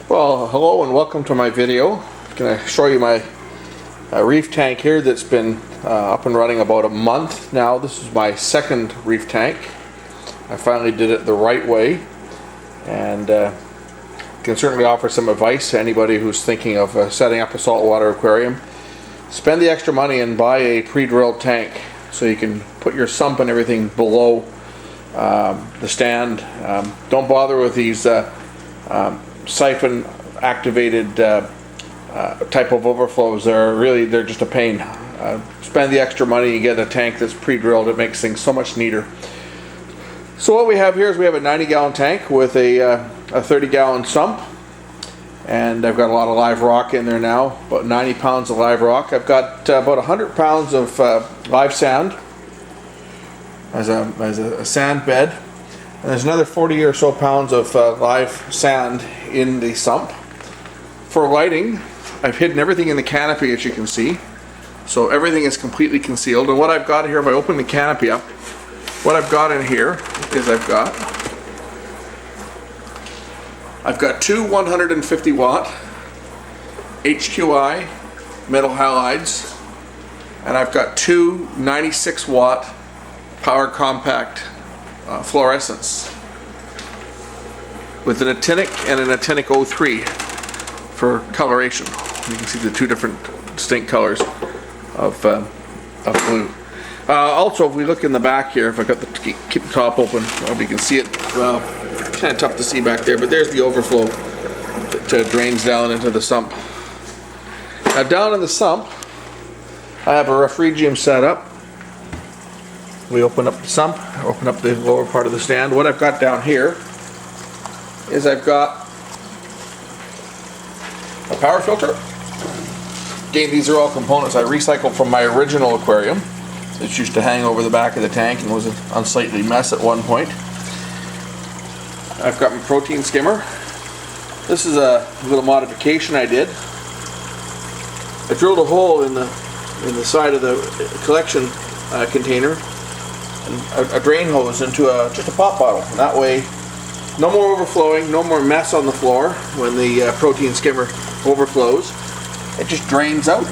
Well, hello and welcome to my video. I'm going to show you my reef tank here that's been up and running about a month now. This is my second reef tank. I finally did it the right way, and can certainly offer some advice to anybody who's thinking of setting up a saltwater aquarium. Spend the extra money and buy a pre-drilled tank so you can put your sump and everything below the stand. Don't bother with these siphon activated type of overflows. They're just a pain. Spend the extra money and get a tank that's pre-drilled. It makes things so much neater. So what we have here is we have a 90-gallon tank with a 30-gallon sump, and I've got a lot of live rock in there now, about 90 pounds of live rock. I've got about 100 pounds of live sand as a sand bed. And there's another 40 or so pounds of live sand in the sump. For lighting, I've hidden everything in the canopy, as you can see. So everything is completely concealed. And what I've got here, if I open the canopy up, what I've got in here is I've got two 150 watt HQI metal halides, and I've got two 96 watt power compact fluorescents with an actinic and an actinic 03 for coloration. You can see the two different distinct colors of blue. Also, if we look in the back here, if I got keep the top open, you can see it. Well, kind of tough to see back there, but there's the overflow that drains down into the sump. Now down in the sump, I have a refregium set up. We open up the sump, open up the lower part of the stand. What I've got down here is I've got a power filter. Again, these are all components I recycled from my original aquarium. It used to hang over the back of the tank and was an unsightly mess at one point. I've got my protein skimmer. This is a little modification I did. I drilled a hole in the side of the collection container, and a drain hose into just a pop bottle. And that way, no more overflowing, no more mess on the floor when the protein skimmer overflows. It just drains out.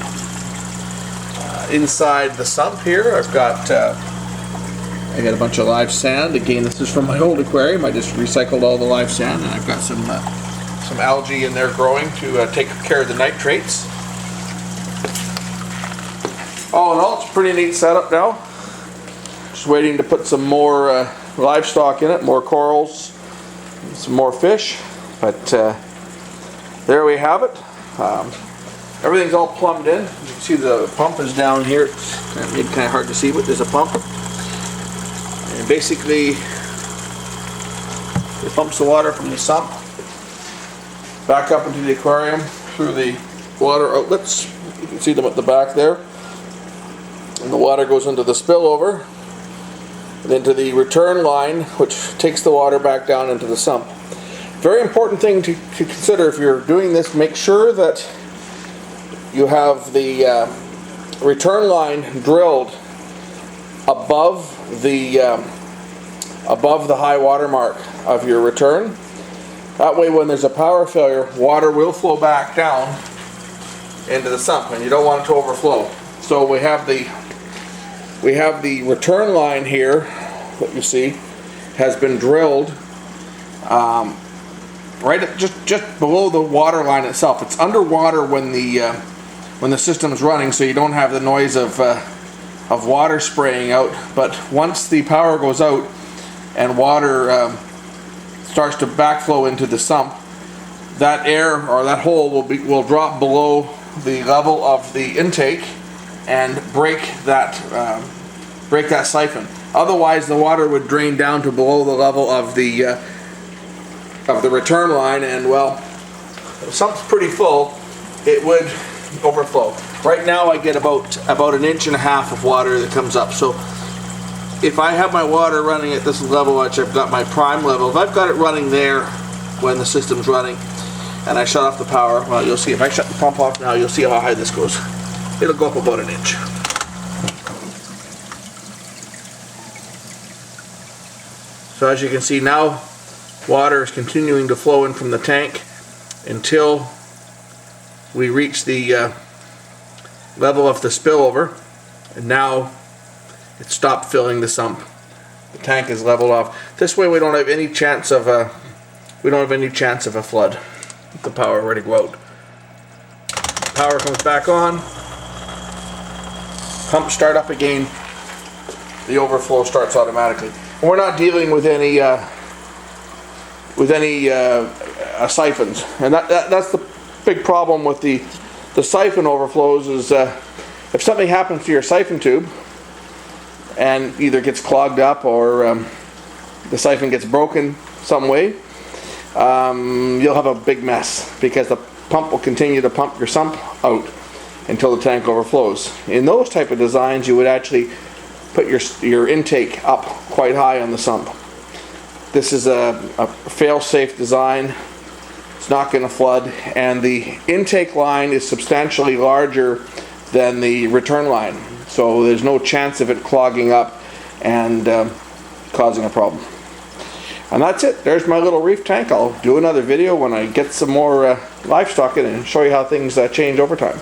Inside the sump here, I got a bunch of live sand. Again, this is from my old aquarium. I just recycled all the live sand, and I've got some algae in there growing to take care of the nitrates. All in all, it's a pretty neat setup now. Just waiting to put some more livestock in it, more corals, some more fish. But there we have it. Everything's all plumbed in. You can see the pump is down here. It's kind of hard to see, but there's a pump. And basically, it pumps the water from the sump back up into the aquarium through the water outlets. You can see them at the back there. And the water goes into the spillover and into the return line, which takes the water back down into the sump. Very important thing to consider if you're doing this: make sure that you have the return line drilled above the high water mark of your return. That way, when there's a power failure, water will flow back down into the sump, and you don't want it to overflow. So we have the return line here that you see has been drilled right at just below the water line itself. It's underwater when the system is running, so you don't have the noise of water spraying out. But once the power goes out and water starts to backflow into the sump, that air or that hole will drop below the level of the intake and break that siphon. Otherwise, the water would drain down to below the level of the return line, and well, if something's pretty full, it would overflow. Right now, I get about 1.5 inches of water that comes up. So if I have my water running at this level, which I've got my prime level, if I've got it running there when the system's running, and I shut off the power, well, you'll see. If I shut the pump off now, you'll see how high this goes. It'll go up about 1 inch. So as you can see now, water is continuing to flow in from the tank. until we reach the level of the spillover, and now it stopped filling the sump. The tank is leveled off. This way we don't have any chance of a flood. Let the power already go out. Power comes back on. Pump start up again. The overflow starts automatically. And we're not dealing with any siphons, and that's the big problem with the siphon overflows. Is if something happens to your siphon tube and either gets clogged up or the siphon gets broken some way, you'll have a big mess because the pump will continue to pump your sump out until the tank overflows. In those type of designs, you would actually put your intake up quite high on the sump. This is a fail-safe design. It's not going to flood, and the intake line is substantially larger than the return line, so there's no chance of it clogging up and causing a problem. And that's it. There's my little reef tank. I'll do another video when I get some more livestock in and show you how things change over time.